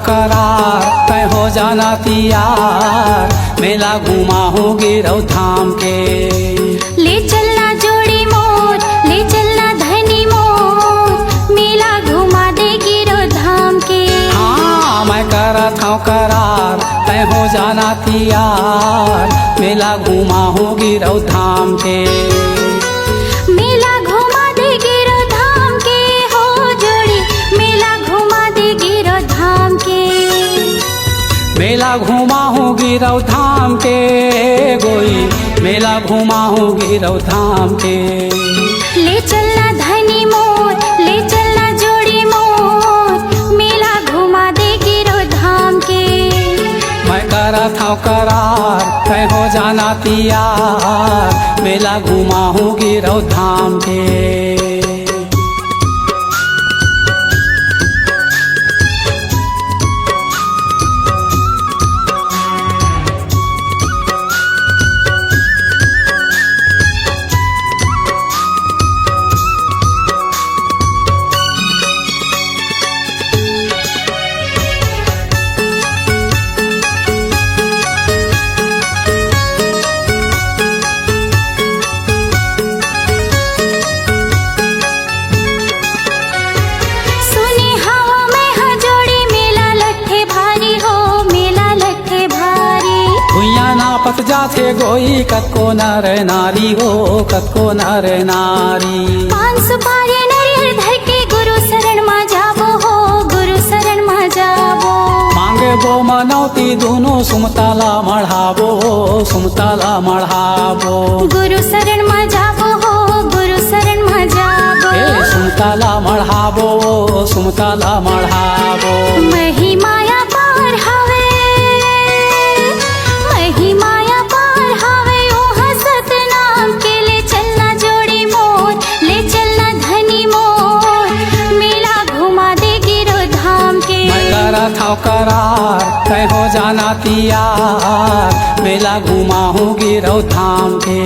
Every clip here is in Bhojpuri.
करार तय हो जाना तियार, मेला घुमा हो गिरौ थाम के। ले चलना जोड़ी मोर, ले चलना धनी मोर, मेला घुमा दे गिरौ धाम के। हाँ मैं करत हूँ करार तय हो जाना तियार, मेला घुमा हो गिरौ धाम के। मेला घुमा दे गिरौ धाम के हो जोड़ी, मेला घुमा दे गिरौ धाम के। मेला घुमा हो गिरौ धाम के गोई, मेला घुमा हो गिरौ धाम के। ले चलना धनी मोर, ले चलना जोड़ी मोर, मेला घुमा दे गिरौ धाम के। मैं करत हूँ करार तय हो जाना तियार, मेला घुमा हो गिरौ धाम के। पत जाथे गोई कतको नर नारी हो, कतको नर नारी। पान सुपारी नरियर धर के गुरु शरण मा जाबो हो, गुरु शरण मा जाबो। मांगे बो मनौती दोनों सुमताला मढ़ाबो, सुमताला मढ़ाबो। गुरु शरण मा जाबो हो, गुरु शरण मा जाबो। सुमताला मढ़ाबो, सुमताला मढ़ाबो। महिमाया पार हवे, महिमाया पार हवे ओहा सतनाम के। ले चलना जोड़ी मोर, ले चलना धनी मोर, मेला घुमा दे गिरौ धाम के। मैं करत हूँ करार तय हो जाना तियार, मेला घुमा हो गिरौ धाम के।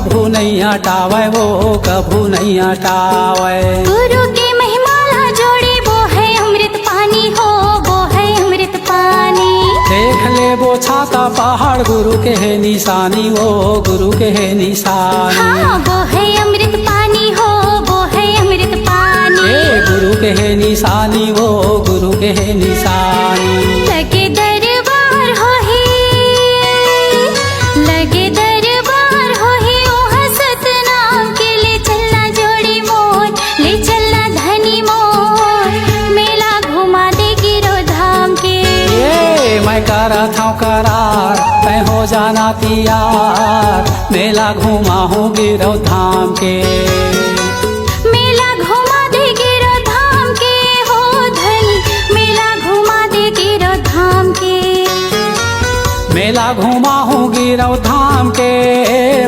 कभू नहीं हटावे वो कभू नहीं हटावे। गुरु की महिमा ला जोड़ी वो है अमृत पानी हो, वो है अमृत पानी। देख ले वो छाता पहाड़ गुरु के है निशानी, वो गुरु के है निशानी। हाँ वो है अमृत पानी हो, वो है अमृत पानी। गुरु के है निशानी, वो गुरु के है निशानी। लगे दरबार हो ही, लगे दरबार हो ही ओहा सतनाम के। ले चलना जोड़ी मोर, ले चलना धनी मोर, मेला घुमा दे गिरो धाम के। ये मैं करत हूँ करार, तय हो जाना तियार, मेला घुमा हूँ गिरौ धाम के। मेला घुमा दे गिरो धाम के हो धनी, मेला घुमा दे गिरो धाम के। मेला घुमा हूँ गिरौ धाम के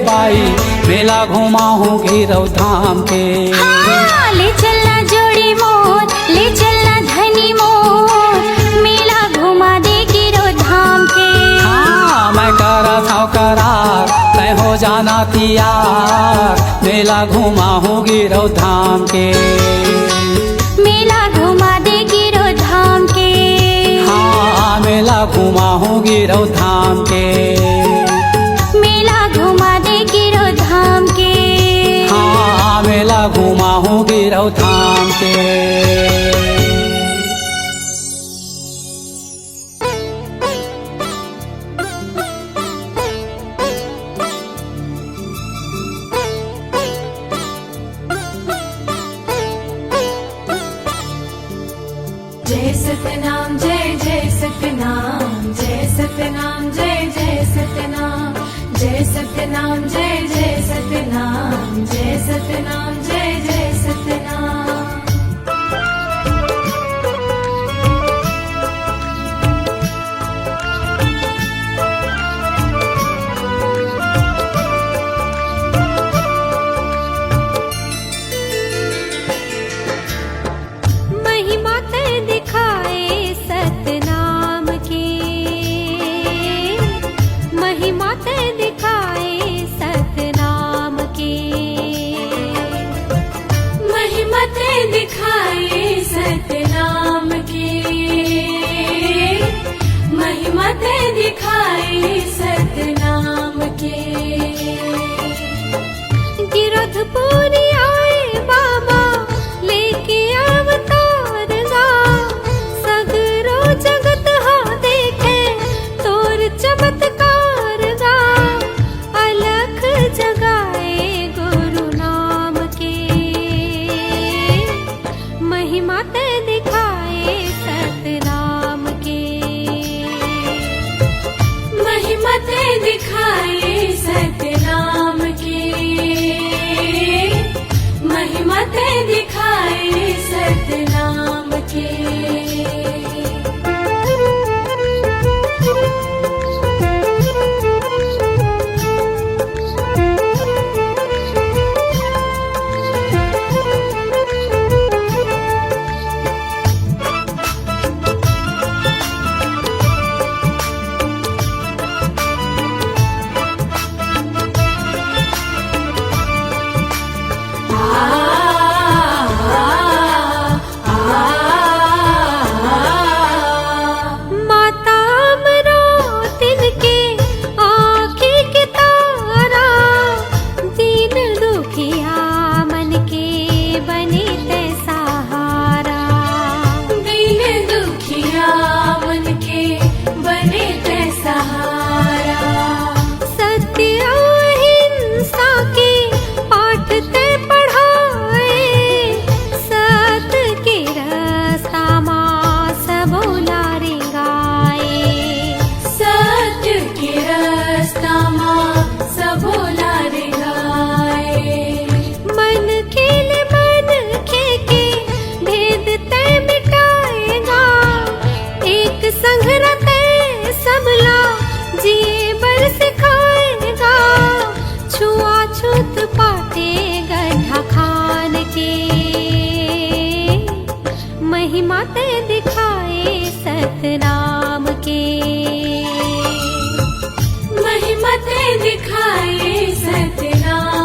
बाई, मेला घुमा हूँ गिरौ धाम के। हाँ, ले चलना जोड़ी मोर, ले चलना धनी मोर, मेला घुमा दे गिरो धाम के। हाँ मैं करत हूँ करार, तय हो जाना तियार, मेला घुमा हूँ गिरौ धाम के। मेला घुमा दे गिरो धाम के। हाँ मेला घुमा हूँ गिरौ धाम के। मेला घुमा दे गिरो धाम के। हाँ मेला घुमा हूँ गिरौ धाम के। जय सतनाम जय जय सतनाम, जय सतनाम जय जय सतनाम, जय सतनाम जय जय सतनाम, जय सतनाम जय जय सतनाम। महिमा ते दिखाए सतनाम की, महिमा ते दिखाए सतनाम की। महिमा ते दिखाए सतनाम की, महिमा ते दिखाए सतनाम की। गिरधपुरी आए बाबा लेके अवतार गा, सगरो जगत हा देखे तोर चमत्कार गा। अलख जगाए गुरु नाम के, महिमा ते दिखाए सतनाम के। महिमा ते दिखाए सतनाम की, महिमा ते दिखाए सतनाम की। माता अमरावती के आँखी के तारा, दीन दुखिया मन के बने ते सहारा। दीन दुखिया मन के बने ते सहारा। सत्य अहिंसा के पाठ ते पढ़ाए, सत के रास्ता माँ सबोला रे गाए। सत्य के रास्ता माँ सबोला रे गाए। मन खेले मन के भेद ते मिटाएगा, एक संग रहते सबला जिए बर सिखाएगा। छुआछूत पाटे गड्ढा खान के, महिमा ते दिखाए सतनाम के। महिमा ते दिखाए सतनाम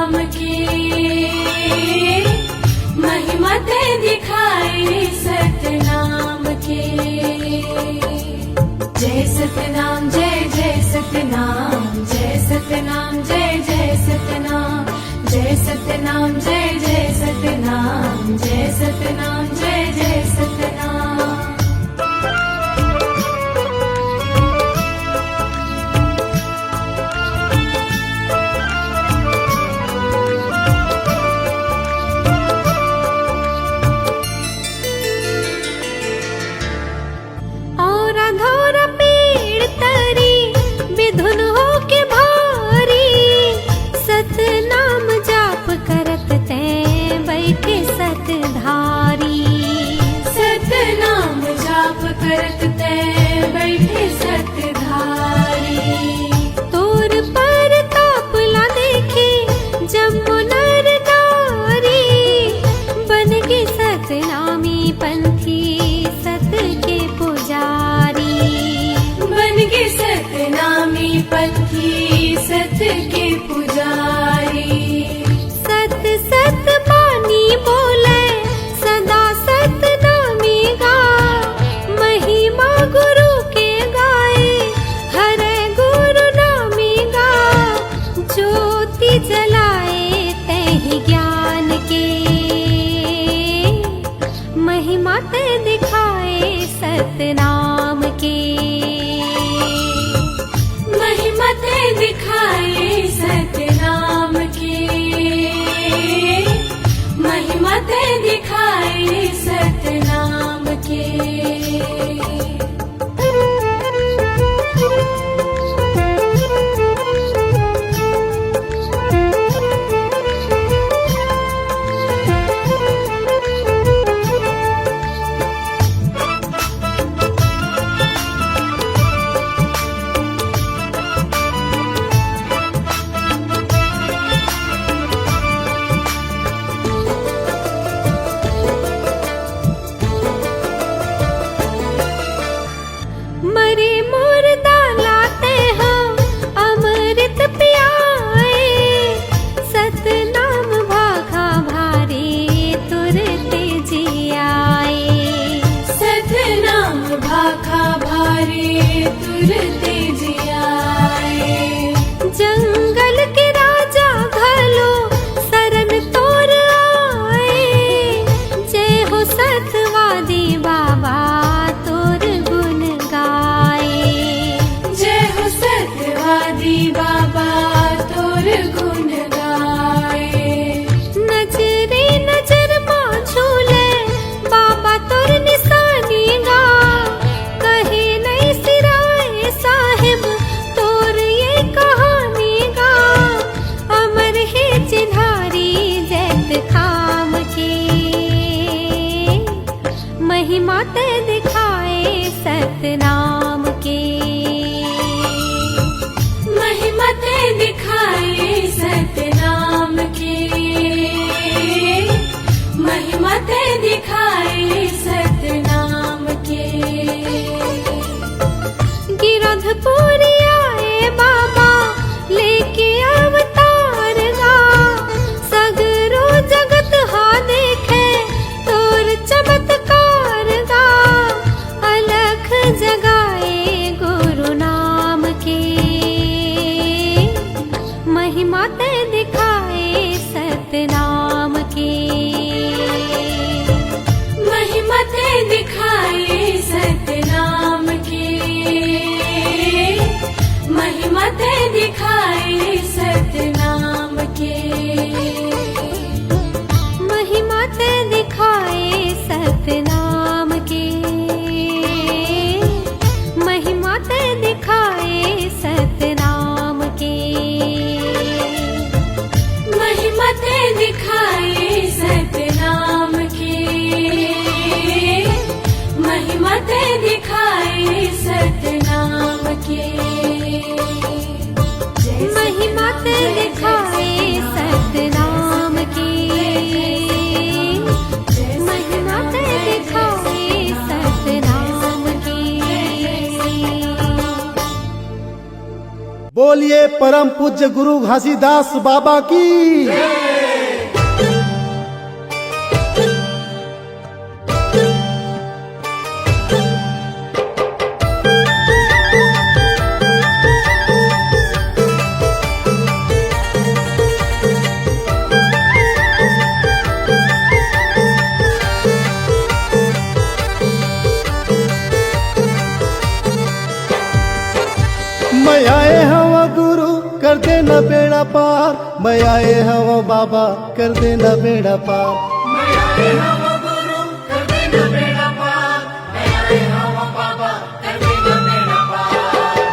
जय सतनाम जय जय सतनाम जय सतनाम जय जय सतनाम जय सतनाम जय जय सतनाम जय सतनाम जय जय सतनाम। और अधोर पेड़ तरी विधुन हो के भारी सतनाम जाप करत ते बैठे सतधारी। सतनाम जाप करत ते बैठे सतधारी। तोर पर तापला देखे जम्मू नर नारी बन के सतनामी पंथी सत के पुजारी। बन के सतनामी पंथी सत के पुजारी। सत सत बानी बोले सदा सतनामी गा महिमा गुरु के गाए हरे गुरु नामी गा। ज्योति जलाए तहि ज्ञान के महिमा ते दिखाए सतनाम के। महिमा ते दिखाए सतनाम के। महिमा ते दिखाए सतनाम के। मरे मुर्दा लाते हम अमृत पियाए सतनाम भाखा भारी तुरते जियाए। सतनाम भाखा भारी तुरते जियाए। जंगल के राजा घलो शरण तोर आए। जय हो सतवादी बाबा तोर गुण गाए। जय हो सत्यवादी बाबा तोर गुण गाए। नजरे नजर माँ झूले बाबा तोर निशानी गा। कहे नहीं सिराए साहिब तोर ये कहानी गा। अमर है चिन्हारी जैत खाम के महिमा ते दिखाए सतनाम के। महिमा ते दिखाए सतनाम के। महिमा ते दिखाए सतनाम के। गिरधपुरी आए बाबा लेके अवतार गा। सगरो जगत हा देखे तोर चमत्कार गा। अलख जगाए गुरु नाम के महिमा ते दिखाए सतनाम के। महिमा ते दिखाए सतनाम के। महिमा ते दिखाए सतनाम के। महिमा ते दिखाए सतनाम के। महिमा ते दिखाए सतनाम के। महिमा ते दिखाए सतनाम के। महिमा ते दिखाए सतनाम के। जय महिमा ते दिखाए सतनाम के। महिमा ते दिखाए सतनाम के। बोलिए परम पूज्य गुरु घासीदास बाबा की। मैं आए हवा गुरु कर देना बेड़ा पार, मैं आए हवा बाबा कर देना बेड़ा पार।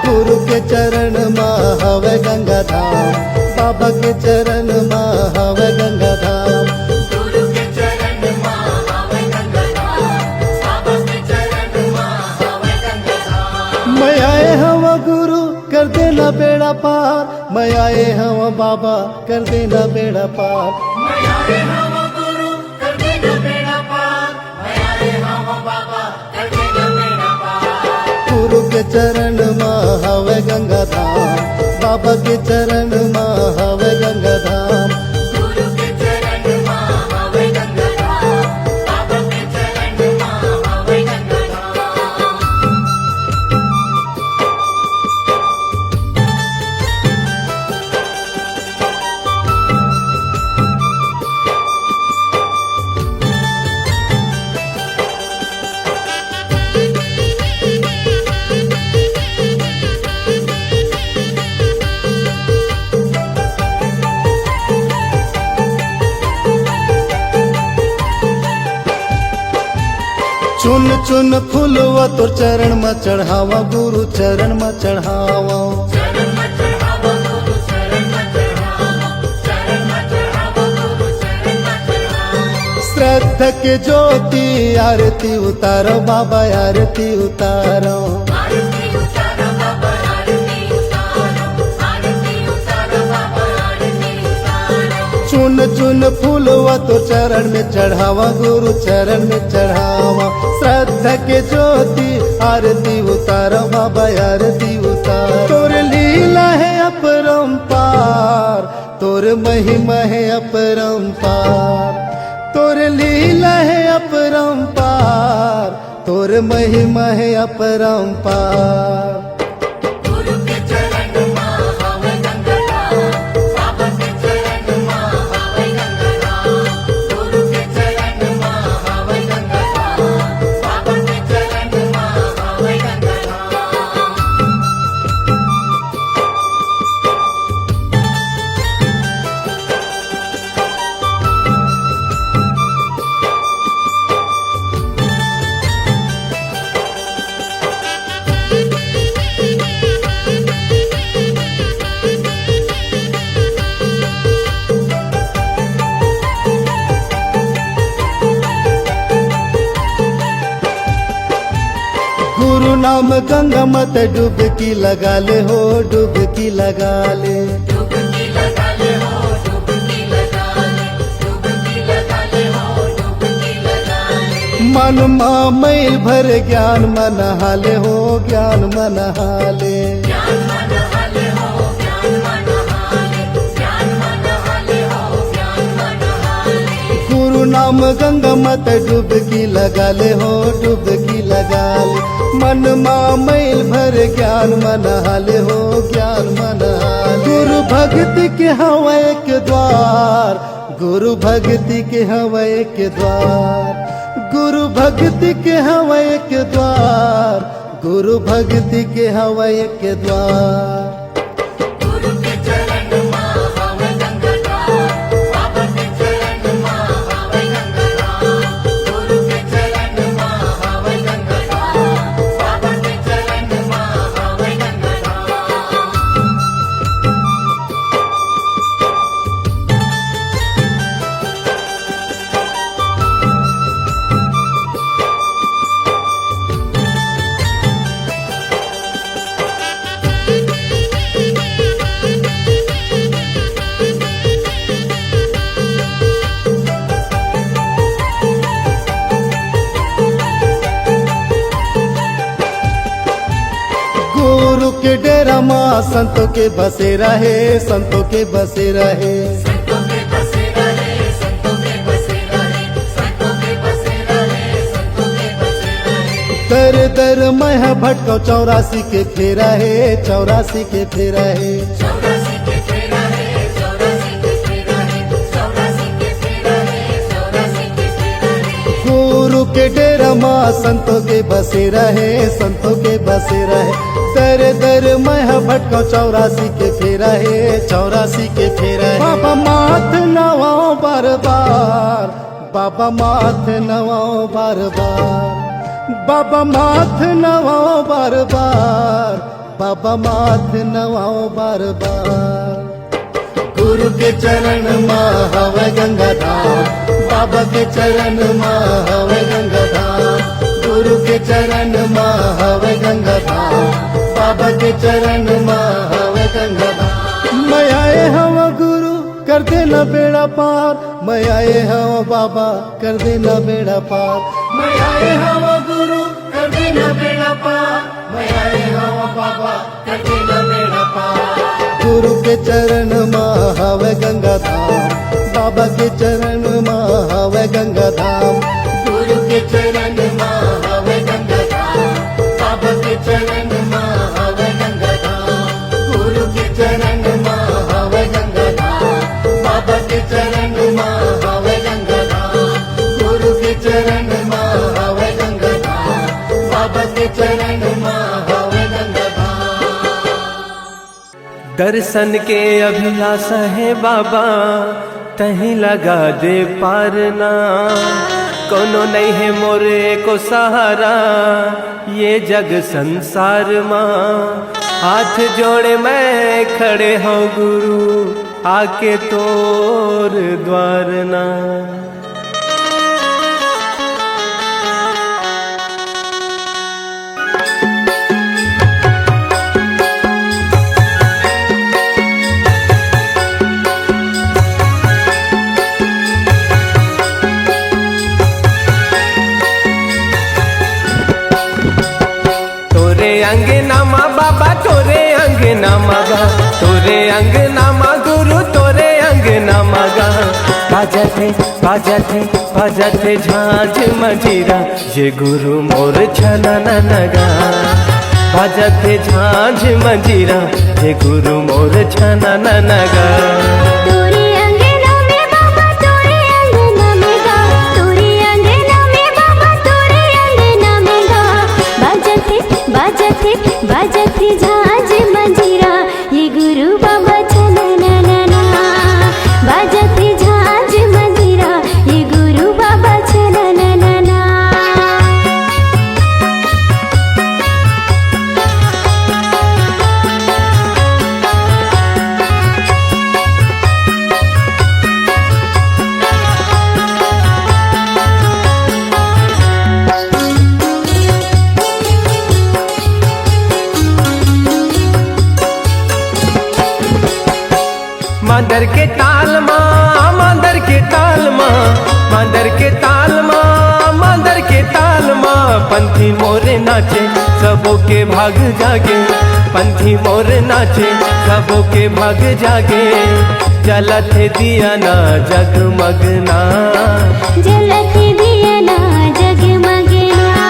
गुरु के चरण में हवे गंगा धाम, बाबा के चरण में हवे गंगा धाम। मैं आए हवा गुरु कर देना बेड़ा पार, मैं आए हवा बाबा कर देना बेड़ा पार। गुरु के चरण में हवे गंगा धाम, बाबा के चरण में हवे गंगा धाम। चुन चुन फूलवा तो चरण में चढ़ावा, गुरु चरण में चढ़ावा। श्रद्धा के ज्योति आरती उतारो बाबा, आरती उतारो। चुन चुन फूलवा तो चरण में चढ़ावा, गुरु चरण में चढ़ावा। श्रद्धा के ज्योति आरती उतारो बाबा, आरती उतारो। तोर लीला है अपरंपार, तोर महिमा है अपरंपार। तोर लीला है अपरंपार, तोर महिमा है अपरंपार। गुरु नाम गंगा मत डुबकी लगा ले हो, डुबकी लगा ले। मन मा मैल भर ज्ञान मन हाले हो, ज्ञान मन हाले। गुरु नाम गंगा मत डुबकी लगा ले हो, डुबकी लगा ले। मन मा मैल भर ज्ञान मन हाले हो, ज्ञान मन हाले। गुरु भक्ति के हवा एक द्वार, गुरु भक्ति के हवा एक द्वार। गुरु भक्ति के हवा एक द्वार, गुरु भक्ति के हवा एक द्वार। के डेरा माँ संतों के बसे रहे, संतों के बसे रहे। दर दर मैं भटको 84 के फेरा है, 84 के फेरा है। गुरु के डेरा माँ संतों के बसे रहे, संतों के बसे रहे। दर दर मैं भटको 84 के फेरा है 84 के फेरा है। बाबा माथ नवाओ बार बार, बाबा माथ नवाओ बार बार, बाबा माथ नवाओ बार बार, बाबा माथ नवाओ बार बार। गुरु के चरण माँ हवे गंगा धाम, बाबा के चरण माँ हवे गंगा धाम, गुरु के चरण माँ हवे गंगा धाम, बाबा के चरण माँ हवे गंगा धाम। मैं आए हवा गुरु कर देना बेड़ा पार, मैं आए हवा बाबा कर देना बेड़ा पार, मैं आए हवा गुरु कर देना बेड़ा पार, मैं आए हवा बाबा कर देना बेड़ा पार। गुरु के चरण माँ हवे गंगा धाम, बाबा के चरण माँ हवे गंगा धाम, गुरु के चरण माँ हवे गंगा धाम, बाबा के चरण माँ हवे गंगा धाम, गुरु के चरण माँ हवे गंगा धाम, बाबा के चरण माँ हवे गंगा धाम, गुरु के चरण माँ हवे गंगा धाम, बाबा के चरण माँ हवे गंगा धाम। दर्शन के अभिलाषा है बाबा, तहीं लगा दे पारना, कोनो नहीं है मोरे को सहारा, ये जग संसार माँ। हाथ जोड़े मैं खड़े हो गुरु, आके तोर द्वार ना। अंगना मा बाबा तोरे अंगना मगा, तोरे अंगना मा गुरु तोरे अंगना मगा। बाजते बाजते बाजते झांझ मजीरा, ये गुरु मोर छना नगा। बाजते झांझ मजीरा, ये गुरु मोर छना नगा। बाजते झांझ मंजीरा, ये गुरु बाबा छना ना ना। बाजते झांझ मंजीरा, ये गुरु बाबा छना ना ना। मांदर के ताल माँ, मांदर के ताल माँ, मांदर के ताल माँ, मांदर के ताल माँ। पंथी मोरे नाचे सबों के भाग जागे, पंथी मोरे नाचे सबों के भाग जागे। जलत दिया ना जगमगना, जलत दिया ना जगमगना।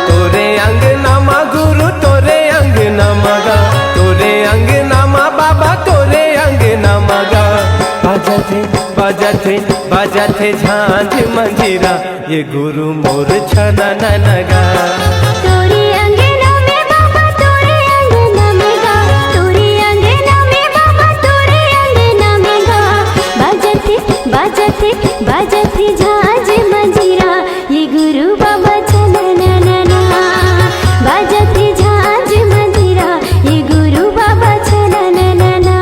तोरे अंगना माँ गुरु तोरे अंगना मगा, तोरे अंगना माँ बाबा तोरे अंगना मगा। बाजते बाजते बाजते झांझ मंजीरा, ये गुरु मोर छना नगा। तोरे अंगना में बाबा तोरे अंगना में गा, तोरे अंगना में बाबा तोरे अंगना में गा। बाजते बाजते बाजते झांझ मंजीरा, ये गुरु बाबा छना ना ना। बाजते झांझ मंजीरा, ये गुरु बाबा छना ना ना।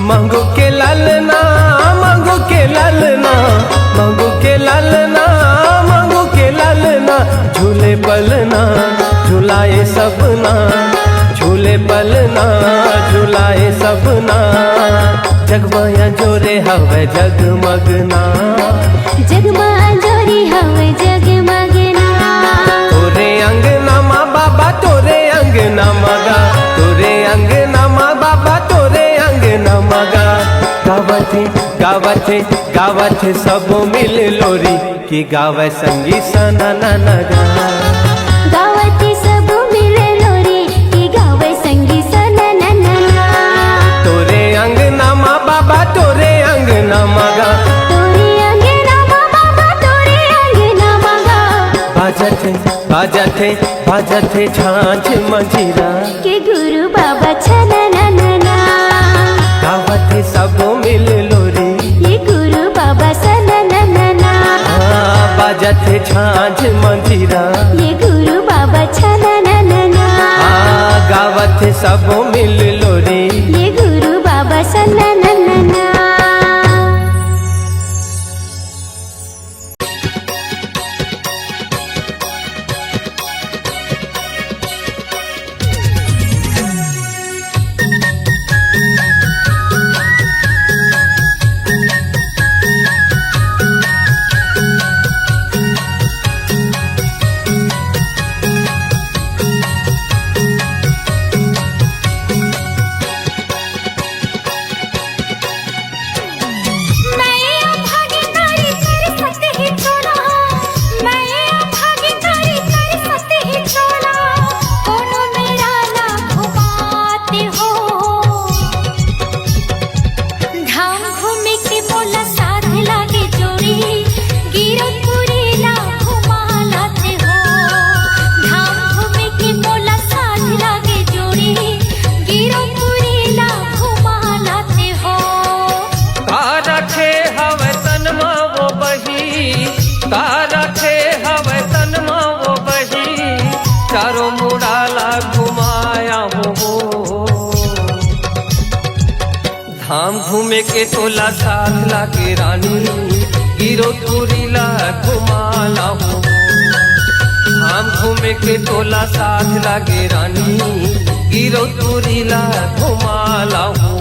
मांगो के लालना, मांगो के लालना, मांगो के लालना, मांगो के लालना। झूले पलना झुलाए सबना, झूले पलना झुलाए सबना। जगमाया जोरे हवे जगमगना, जगमा जोरी हवे जगमगना। तोरे अंगना माँ बाबा तोरे अंगना मगा, तोरे अंगना माँ बाबा तोरे अंगना मगा। गावते गावत सब मिल लोरी कि गावे संगी सना ना गा गावती सब मिले लोरी की गावे संगी सनननना तोरे अंगना मा बाबा तोरे अंगना मगा तोरे अंगना मा बाबा तोरे अंगना मगा बाजते झांझ मंजीरा के गुरु बाबा छनननना गावत सब मिल लोरी ये गुरु बाबा सनननना बाजते झांझ मंजीरा ये गुरु बाबा छनननना गावत सब मिल लोरी ये गुरु बाबा सनननना चारों मुड़ाला घुमाया हो धाम घूमे के तोला साथ लागे रानी गिरो तुरीला घुमाला हो धाम घूमे के तोला साथ लागे रानी गिरो तुरीला घुमाला हो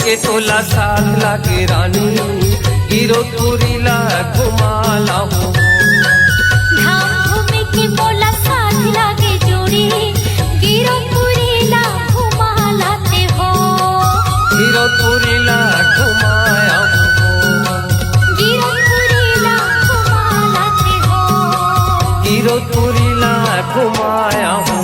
के तोला साथ लागे रानी गिरो तुरीला घुमाला हो धाम घूमे के मोला साथ लागे जोड़ी गिरो पुरीला घुमा लाते हो गिरो तुरीला घुमाया हो गिरो पुरीला घुमा लाते हो गिरो तुरीला घुमाया हो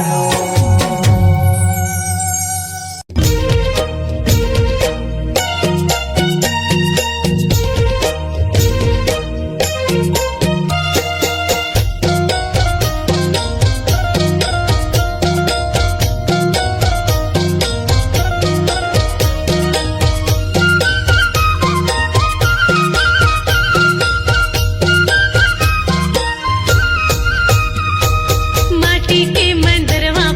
माटी के मंदरवा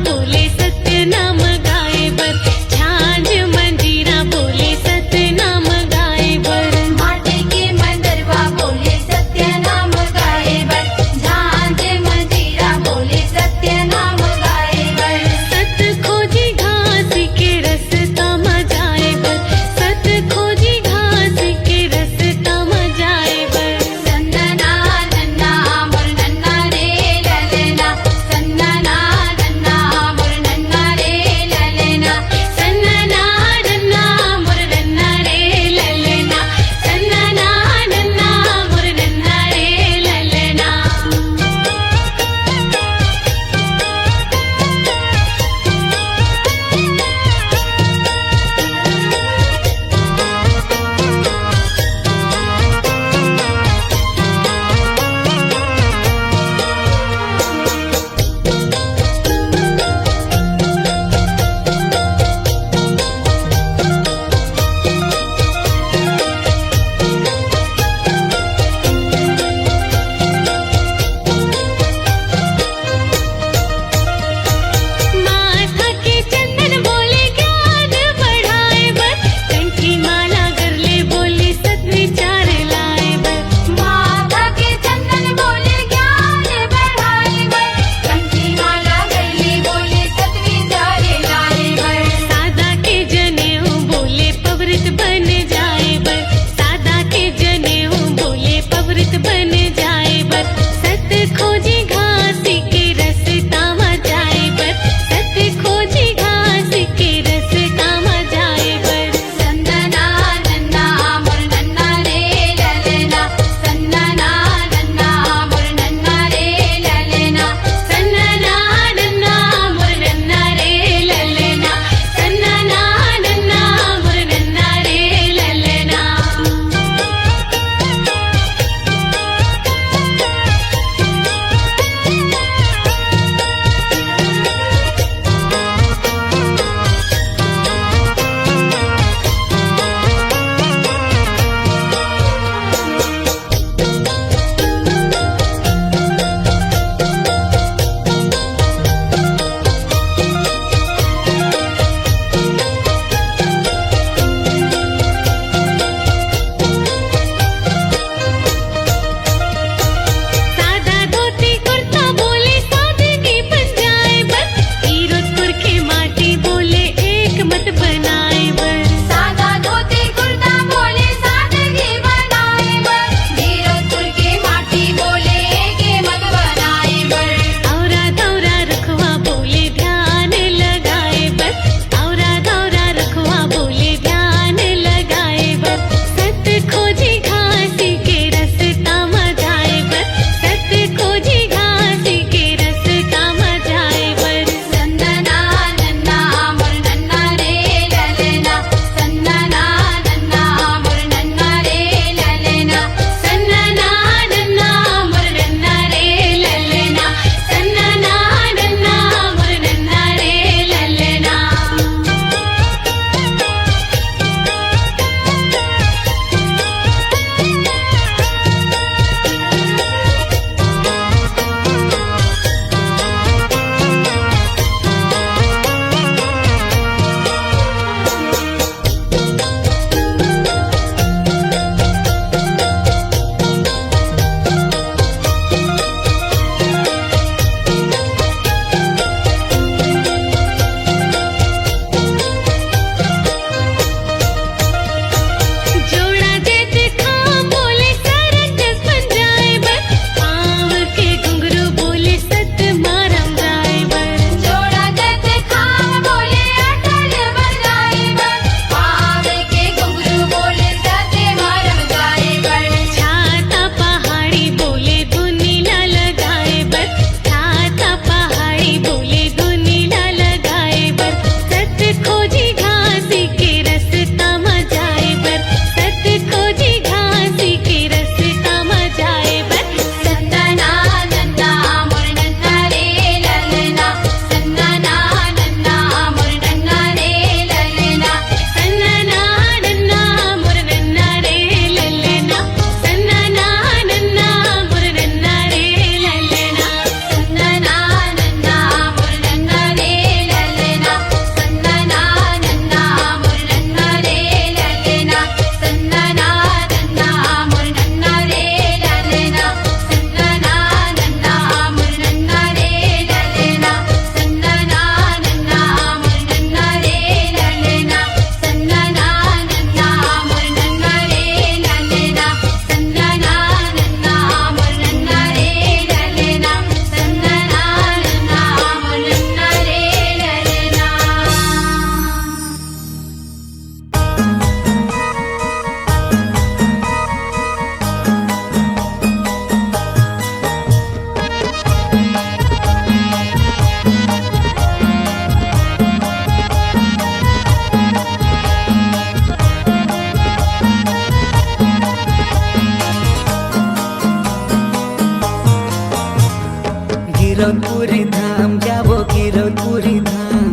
गिरौदपुरी धाम जाबो गिरौदपुरी धाम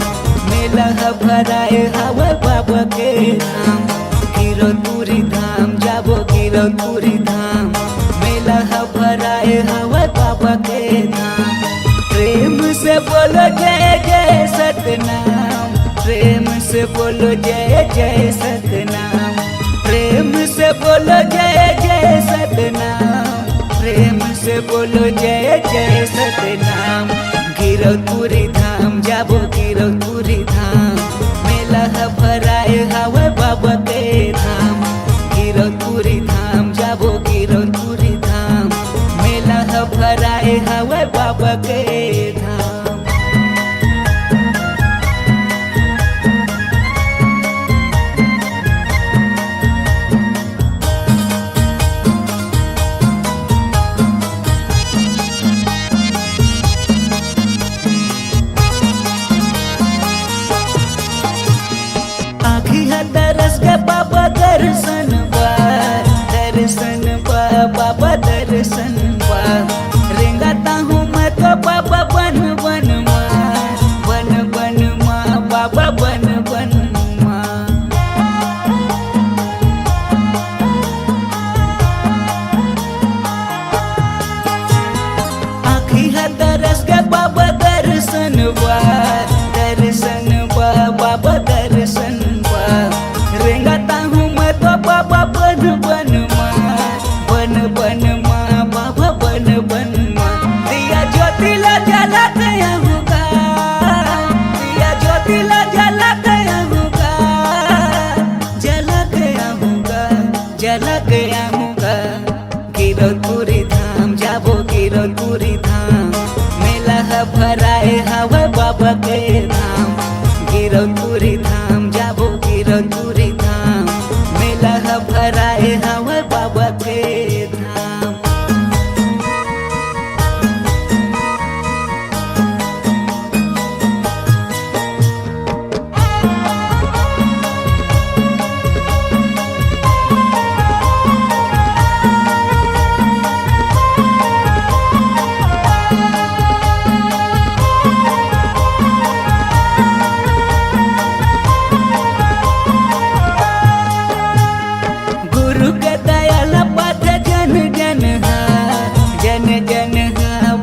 मेला भराए हवा बाबा के धाम गिरौदपुरी धाम जाबो गिरौदपुरी धाम मेला भराए हवा बाबा के धाम प्रेम से बोलो जय जय सतनाम प्रेम से बोलो जय जय सतनाम प्रेम से बोलो जय जय सतनाम प्रेम से बोलो जय जय सतनाम गिरौदपुरी धाम जाबो गिरौदपुरी धाम मेला भराए हवा बाबा के धाम गिरौदपुरी धाम जाबो गिरौदपुरी धाम मेला भराए हवा बाबा के धाम दरस के बाबा दर्शन बाबा दर्शन रेंगाता हूँ मैं तो बाबा बन बन माँ बाबा बन बन माँ आखी है दरस के बाबा दर्शन बाबा दर्शन रेंगाता हूँ मैं तो बाबा बन बन माँ बाबा बन बन माँ दिया ज्योतिला जला गया होगा दिया ज्योतिला जला गया होगा जला गया होगा जला गया होगा गिरौदपुरी धाम जाबो गिरौदपुरी धाम मेला भराए हवा बाबा के धाम गिरौदपुरी धाम जाबो गिरौदपुरी धाम मेला भराए हवा बाबा के धाम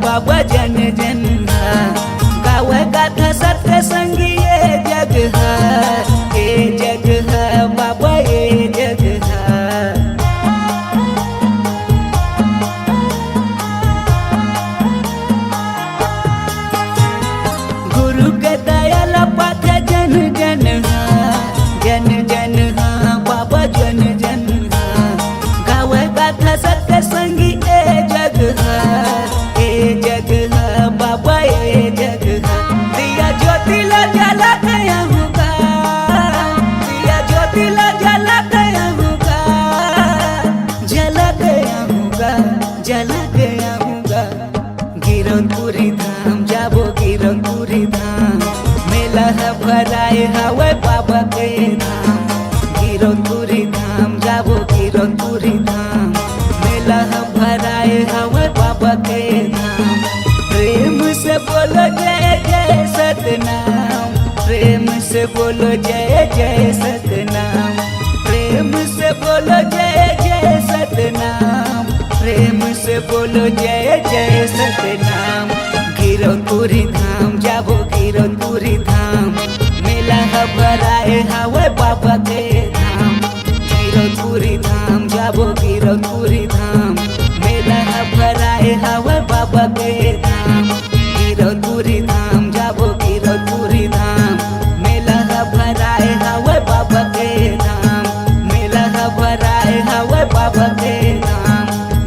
बाबा जन जन गाँव गाथा सत्य संगी ये जग है बाबा ये जग है गुरु के दयाल पाथ जन जन जन जन बाबा जन जन गाँव गाथा सत्य संगी ये जग है बाबा ये जग है दिया ज्योतिला जला गया होगा दिया ज्योतिला जला गया होगा जला गया होगा जला गया होगा गिरौदपुरी धाम जाबो गिरौदपुरी धाम मेला भराए हवा बाबा के धाम गिरौदपुरी धाम जाबो गिरौदपुरी धाम मेला भराए हवा बाबा के धाम प्रेम से बोलो जय जय सतनाम प्रेम से बोलो जय जय सतनाम प्रेम से बोलो जय जय सतनाम प्रेम से बोलो जय जय सतनाम गिरौदपुरी धाम जाबो गिरौदपुरी धाम मेला भराए हवा बाबा के धाम गिरौदपुरी धाम जाबो गिरौदपुरी धाम मेला भराए हवा बाबा के धाम गिरौदपुरी धाम जाबो गिरौदपुरी धाम मेला भराए हवा बाबा के धाम मेला भराए हवा बाबा के धाम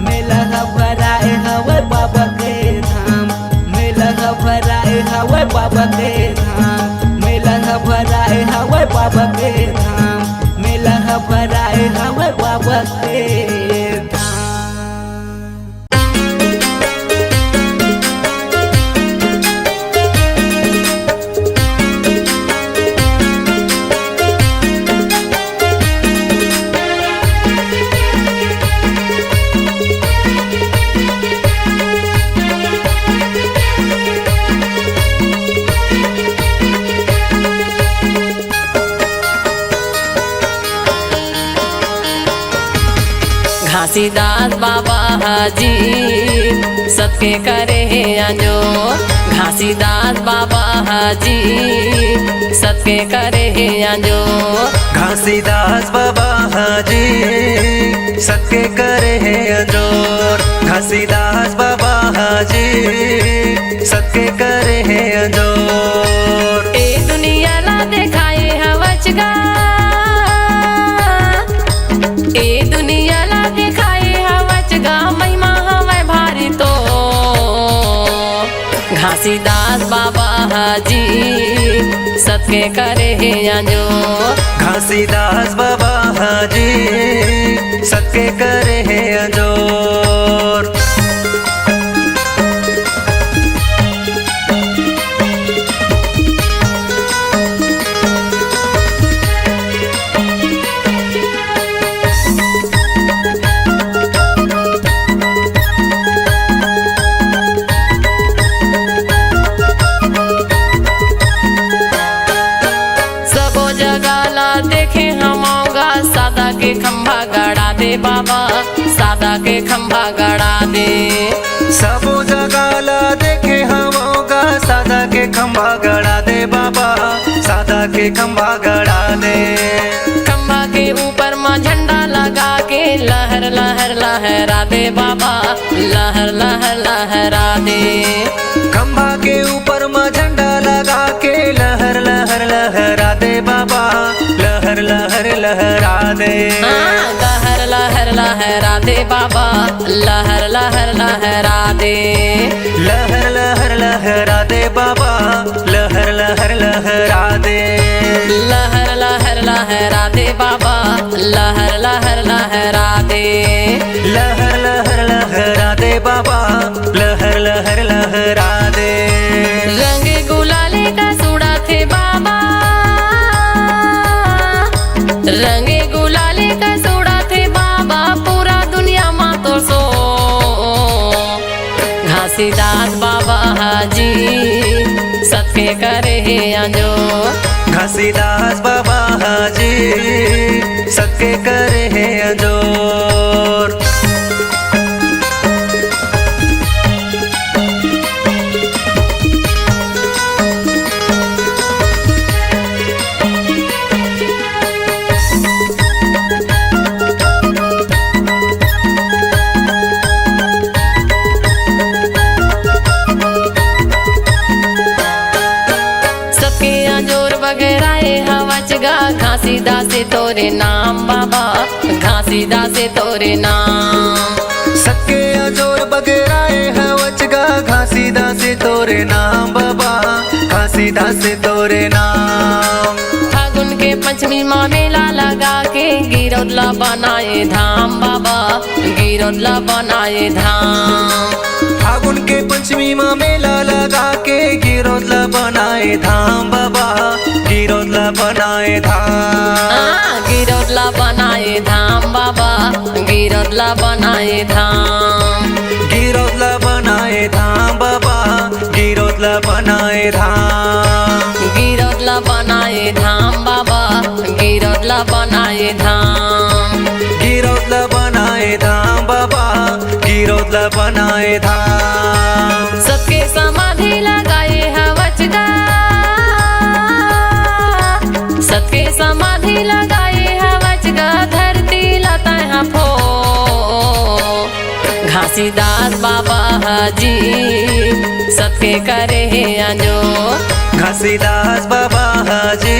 मेला भराए हवा बाबा के धाम मेला भराए हवा बाबा के धाम मेला भराए हवा बाबा के धाम मेला भराए हवा बाबा के धाम घासीदास बाबा हाजी सबके करे अंजोर घासीदास बाबा हाजी सबके करे अंजोर घासीदास बाबा हाजी सबके करे अंजोर घासीदास बाबा हाजी सबके करे अंजोर ए दुनिया ला दिखाए हवचगा ए दुनिया ला दिखाए हवचगा महिमा हवे भारी तो घासीदास बाबा हाजी सबके करे अंजोर घासीदास बाबा हाजी सबके करे अंजोर के खंभा गड़ा दे बाबा सादा के खंभा गड़ा दे सबो जगह ला देखे हमोगा सादा के खंभा गड़ा दे बाबा सादा के खंभा गड़ा दे खंभा के ऊपर माँ झंडा लगा के लहर लहर लहरा दे बाबा लहर लहर लहरा दे खंभा के ऊपर माँ झंडा लगा के लहर लहर लहरा दे बाबा लहर लहर लहरा दे लहर लहर लहरा दे बाबा लहर लहर लहरा दे लहर लहर लहरा दे बाबा लहर लहर लहरा दे लहर लहर लहरा दे बाबा लहर लहर लहरा दे लहर लहर लहरा दे बाबा लहर लहर लहरा दे रंग गुलाले का सूड़ा थे बाबा रंग गुलाले का सूड़ा थे बाबा पूरा दुनिया मा तो सो घासीदास बाबा हाजी सबके करे अंजोर घासीदास बाबा हाजी सबके करे अंजोर घासीदास से तोरे नाम बाबा घासीदास से तोरे नाम सबके अंजोर बगैराए हवचगा घासीदास से तोरे नाम बाबा घासीदास से तोरे नाम फागुन के पंचमी माँ मेला लगा के गिरौदला बनाए धाम बाबा गिरौदला बनाए धाम फागुन के पंचमी माँ मेला लगा के गिरौदला बनाए धाम बाबा गिरौदला बनाए धाम गिरौदला बनाए धाम बाबा गिरौदला बनाए धाम गिरौदला बनाए धाम बाबा गिरौदला बनाए धाम गिरौदला बनाए धाम बाबा गिरौदला बनाए धाम गिरौदला बनाए धाम बाबा गिरौदला बनाए धाम सबके समाधि लगाए हवचगा सबके समाधि लगाए हवचगा धरती लता है फो घासीदास बाबा हाजी सबके करे अंजोर घासीदास बाबा हाजी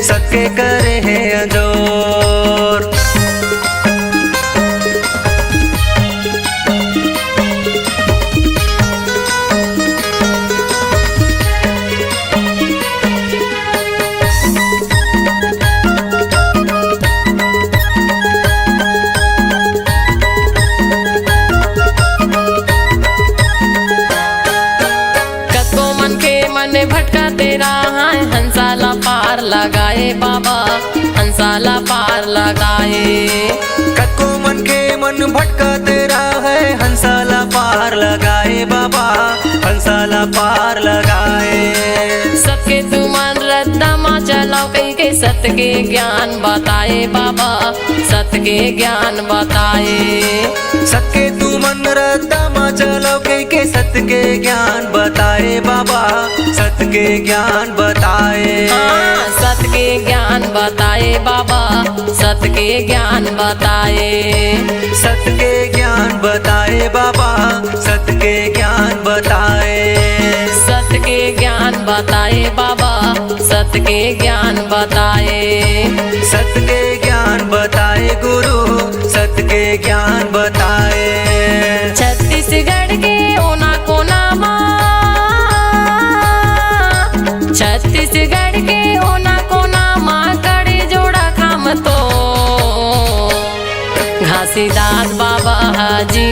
सबके करे अंजोर भटका तेरा है हंसाला पार लगाए बाबा हंसाला पार लगाए कको मन के मन भटका तेरा है हंसाला पार लगाए बाबा हंसाला पार लगाए सबके तू मन रद्दा माँ चलाओ कहीं के सत्य के ज्ञान बताए बाबा, सत्य के ज्ञान बताए। सत्य तू मन रद्दा मा चलो के सत्य के ज्ञान बताए बाबा, सत्य के ज्ञान बताए। सत्य के ज्ञान बताए बाबा, सत्य के ज्ञान बताए। सत्य के ज्ञान बताए बाबा, सत्य के ज्ञान बताए। सत्य के ज्ञान बताए बाबा, सत्य के ज्ञान बताए। सत्य के ज्ञान बताए गुरु, सत्य के ज्ञान बताए। छत्तीसगढ़ के ओना कोना माँ, छत्तीसगढ़ के ओना कोना माँ कड़े जोड़ा खाम तो घासीदास बाबा हाजी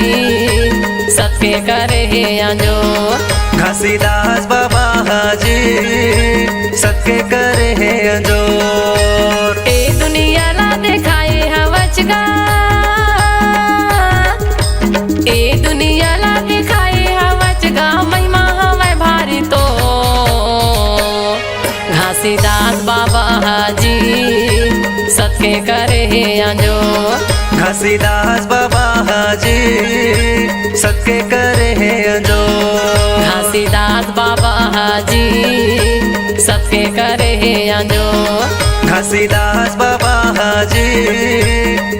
सत्य करे है अंजो। घासीदास बाबा हाजी सत्य करे है अंजोर। ए दुनिया ला दिखाए हवचगा, ए दुनिया ला दिखाए हवचगा महिमा हवै भारी तो घासीदास बाबा हाजी सत्य करे है अंजो। घासीदास बाबा हाजी सत्य करे है अंजोर। घासीदास बाबा हाजी सत्य करे है अंजो। घासीदास बाबा हाजी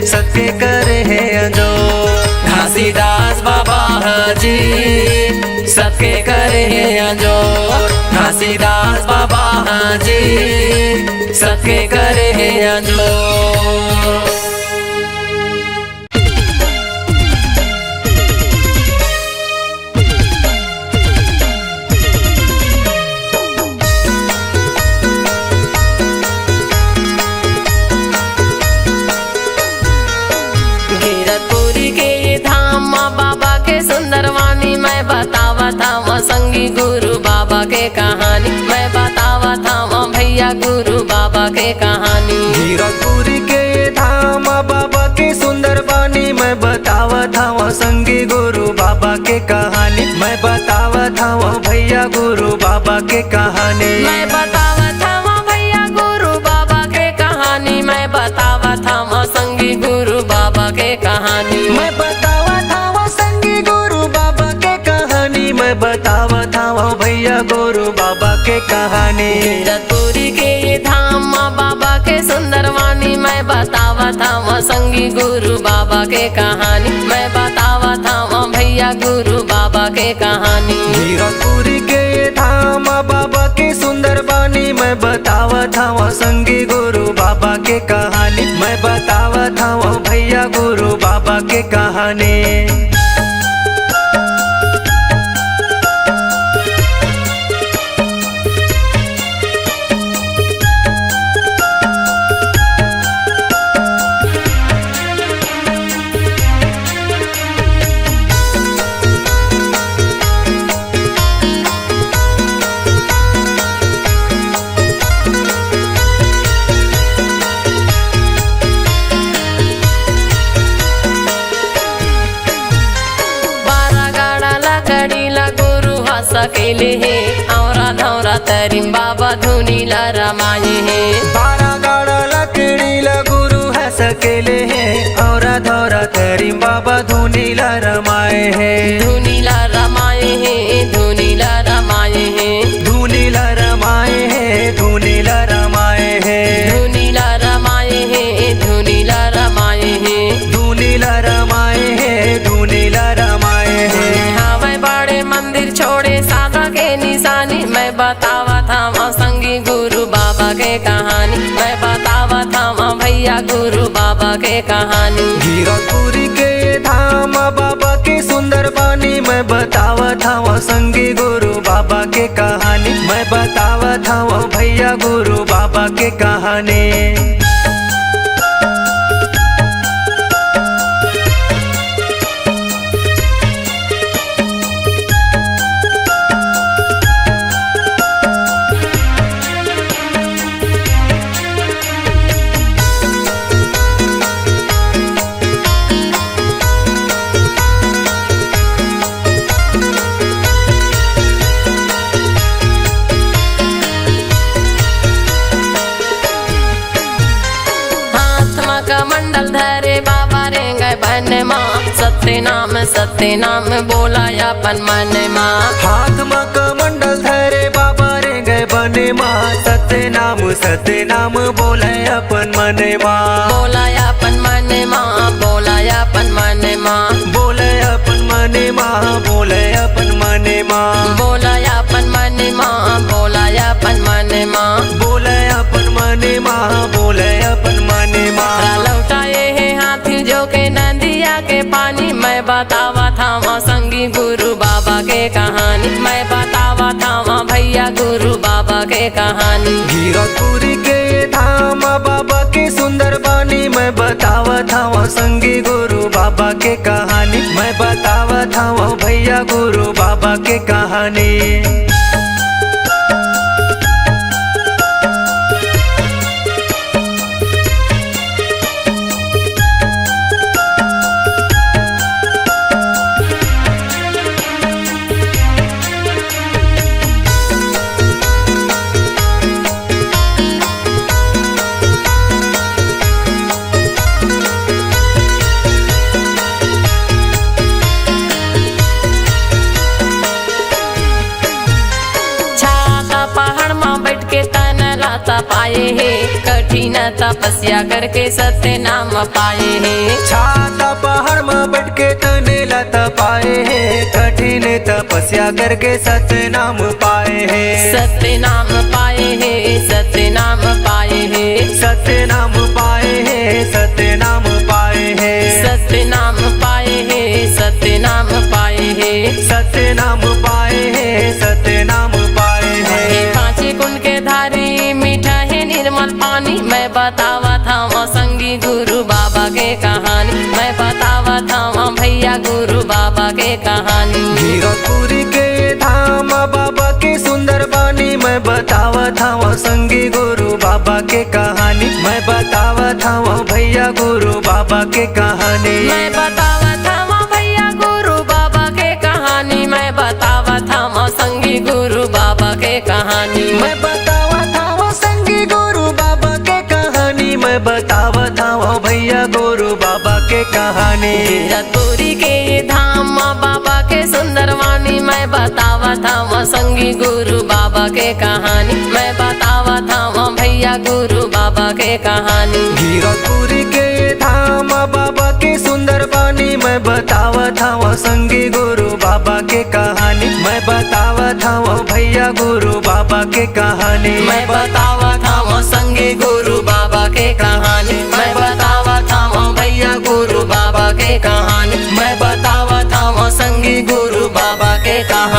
सत्य करे है अंजोर। घासीदास बाबा हाजी सत्य करे है अंजोर। घासीदास बाबा हाजी सत्य करे है अंजोर। सुंदरवानी मैं बतावा था वहाँ संगी गुरु बाबा के कहानी, मैं बतावा था वहाँ भैया गुरु बाबा के कहानी। हीरापुरी के धाम बाबा के सुंदरवानी मैं बतावा था वहाँ संगी गुरु बाबा के कहानी, मैं बतावा था वहाँ भैया गुरु बाबा के कहानी। मैं बतावा था वहाँ भैया गुरु बाबा के कहानी, मैं बतावा था वहाँ संगी गुरु बाबा के कहानी। मैं बतावा था वहाँ संगी गुरु बाबा के कहानी, मैं बतावा था वहाँ भैया गुरु बाबा के कहानी। हीरतपुरी के ये धाम माँ बाबा के सुंदरवानी मैं बतावा था वहाँ संगी गुरु बाबा के कहानी, मैं बतावा था वहाँ भैया गुरु बाबा के कहानी। हीरापुरी के धाम बाबा के सुंदरवानी मैं बतावा था वहाँ संगी गुरु बाबा के कहानी, मैं बतावा था वहाँ भैया गुरु बाबा के कहानी। सकेले है औरा धौरा तरिम बाबा धुनी ला रमाए है। 12 गाड़ा लकड़ी ला गुरु है सकेले है औरा धौरा तरिम बाबा धुनी ला रमाए है। धुनी ला रमाए है, धुनी ला रमाए है, धुनी ला रमाए है, धुनी ला रमाए है, धुनी ला रमाए है, धुनी ला रमाए है, धुनी ला रमाए है, धुनी ला रमाए है। हाँ मैं बड़े मंदिर छोड़े सादा के निशानी, मैं बतावा था वहाँ संगी गुरु बाबा के कहानी, मैं बतावा था वहाँ भैया गुरु बाबा के कहानी। हीरापुरी के धाम बाबा के सुंदरवानी मैं बतावा था वहाँ संगी गुरु बाबा के कहानी, मैं बतावा था वहाँ भैया गुरु बाबा के कहानी। मन माँ, सत्य नाम बोला अपन मन माँ। हाथ में कमंडल धरे बाबा रे गए बने माँ, सत्य नाम बोले अपन मन माँ। बोला अपन मन माँ, बोला अपन मन माँ, बोले अपन मन माँ, बोले अपन मन माँ, बोला अपन मन माँ, बोला अपन मन माँ, बोले अपन मन माँ, बोले अपन मन माँ। लौटाए है हाथी जो के नदिया के पानी, मैं बतावा था वहाँ संगी गुरु बाबा के कहानी, मैं बतावा था वहाँ भैया गुरु बाबा के कहानी। गिरपुरी के धाम बाबा के सुंदर बानी, मैं बतावा था वहाँ संगी गुरु बाबा के कहानी, मैं बतावा था वहाँ भैया गुरु बाबा के कहानी। पाए है कठिन तपस्या करके सत्य नाम पाए है। छाता पहाड़ में बैठ के तने लता पाए है, कठिन तपस्या करके सत्य नाम पाए है। सत्य नाम पाए है, सत्य नाम पाए है, सत्य नाम पाए है, सत्य नाम पाए है, सत्य नाम पाए है, सत्य नाम पाए है, सत्य नाम पाए है, सत्य नाम पाए है। पांच कुंड के धारी मीठा है निर्मल पानी, मैं बतावा था वहाँ संगी गुरु बाबा के कहानी, मैं बतावा था वहाँ भैया गुरु बाबा के कहानी। गिरपुरी के धाम बाबा के सुंदर बानी, मैं बतावा था वहाँ संगी गुरु बाबा के कहानी, मैं बतावा था वहाँ भैया गुरु बाबा के कहानी। मैं बतावा था वहाँ भैया गुरु बाबा के कहानी, मैं बतावा था वहाँ संगी गुरु बाबा के कहानी। मैं बतावा था वहाँ संगी गुरु बाबा के कहानी, मैं बतावा था वहाँ भैया गुरु बाबा के कहानी। गिरपुरी के धाम बाबा के सुंदर वाणी, मैं बतावा था वहाँ संगी गुरु बाबा के कहानी, मैं बतावा था वहाँ भैया गुरु बाबा के कहानी। गिरपुरी के धाम बाबा के सुंदर बानी, मैं बतावा था वहाँ संगी गुरु बाबा के कहानी, मैं बतावा था वहाँ भैया गुरु बाबा के कहानी। मैं बतावा था वहाँ संगी गुरु बाबा के कहानी, मैं बतावा था वहाँ भैया गुरु बाबा के कहानी, मैं बतावा था वहाँ संगी गुरु बाबा के कहानी।